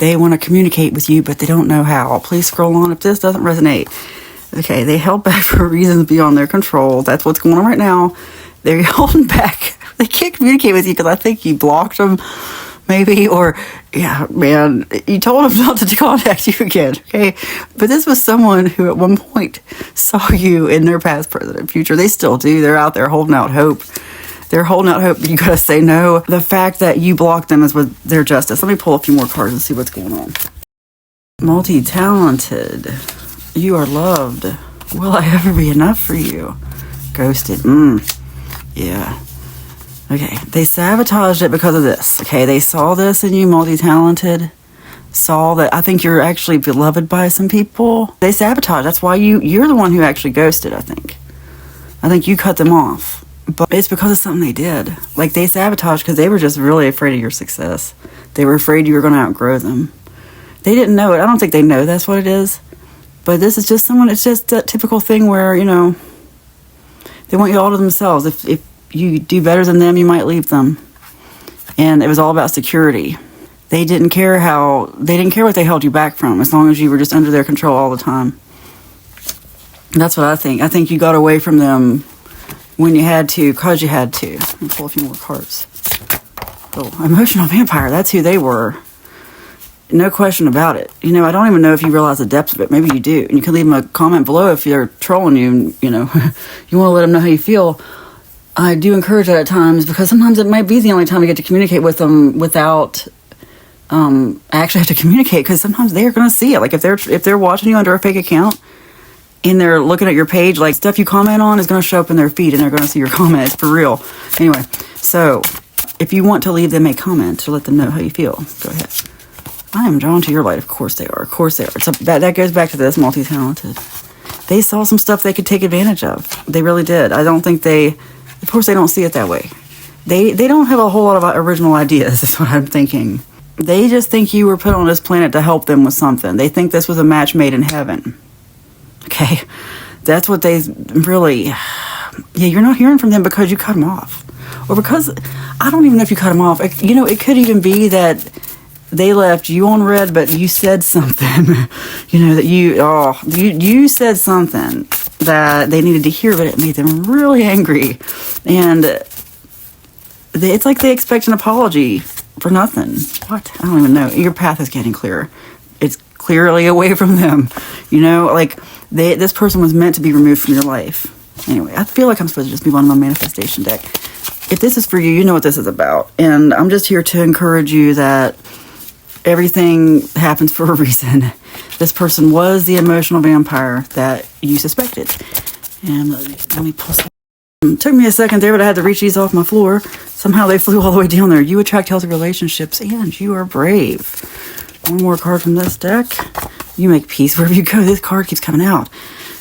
They want to communicate with you, but they don't know how. Please scroll on if this doesn't resonate. Okay, they held back for reasons beyond their control. That's what's going on right now. They're holding back. They can't communicate with you because I think you blocked them, maybe, or, yeah, man, you told them not to contact you again, okay? But this was someone who at one point saw you in their past, present, and future. They still do. They're out there holding out hope. They're holding out hope, but you gotta say no. The fact that you blocked them is with their justice. Let me pull a few more cards and see what's going on. Multi-talented. You are loved. Will I ever be enough for you? Ghosted. Yeah. Okay. They sabotaged it because of this. Okay. They saw this in you, multi-talented. Saw that I think you're actually beloved by some people. They sabotaged. That's why you're the one who actually ghosted, I think. I think you cut them off. But it's because of something they did. Like, they sabotaged because they were just really afraid of your success. They were afraid you were going to outgrow them. They didn't know it. I don't think they know that's what it is. But this is just someone, it's just that typical thing where, you know, they want you all to themselves. If you do better than them, you might leave them. And it was all about security. They didn't care what they held you back from, as long as you were just under their control all the time. That's what I think. I think you got away from them when you had to, because you had to. Let me pull a few more cards. Oh, emotional vampire. That's who they were. No question about it. You know, I don't even know if you realize the depth of it. Maybe you do. And you can leave them a comment below if they're trolling you and, you know, you want to let them know how you feel. I do encourage that at times, because sometimes it might be the only time you get to communicate with them without actually have to communicate, because sometimes they're going to see it. Like, if they're watching you under a fake account, and they're looking at your page, like, stuff you comment on is going to show up in their feed, and they're going to see your comment. It's for real. Anyway, so if you want to leave them a comment to let them know how you feel, go ahead. I am drawn to your light. Of course they are. Of course they are. So that goes back to this, multi-talented. They saw some stuff they could take advantage of. They really did. I don't think of course they don't see it that way. They don't have a whole lot of original ideas, is what I'm thinking. They just think you were put on this planet to help them with something. They think this was a match made in heaven. Okay, that's what they really, yeah, you're not hearing from them because you cut them off. Or because, I don't even know if you cut them off. You know, it could even be that they left you on red, but you said something, you know, that you said something that they needed to hear, but it made them really angry. And it's like they expect an apology for nothing. What? I don't even know. Your path is getting clearer. It's clearly away from them. You know, like, this person was meant to be removed from your life. Anyway, I feel like I'm supposed to just move on to my manifestation deck. If this is for you, you know what this is about. And I'm just here to encourage you that everything happens for a reason. This person was the emotional vampire that you suspected. And let me pull some. It took me a second there, but I had to reach these off my floor. Somehow they flew all the way down there. You attract healthy relationships, and you are brave. One more card from this deck. You make peace wherever you go. This card keeps coming out.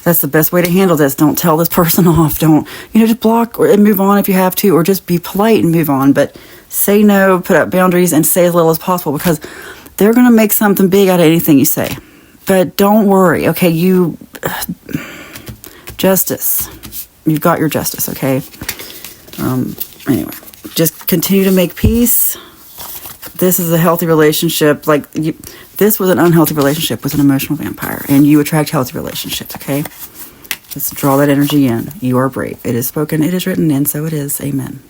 That's the best way to handle this. Don't tell this person off. Don't, just block and move on if you have to, or just be polite and move on. But say no, put up boundaries, and say as little as possible, because they're going to make something big out of anything you say. But don't worry, okay? Justice. You've got your justice, okay? Anyway, just continue to make peace. This is a healthy relationship. This was an unhealthy relationship with an emotional vampire, and you attract healthy relationships, okay? Let's draw that energy in. You are brave. It is spoken, it is written, and so it is. Amen.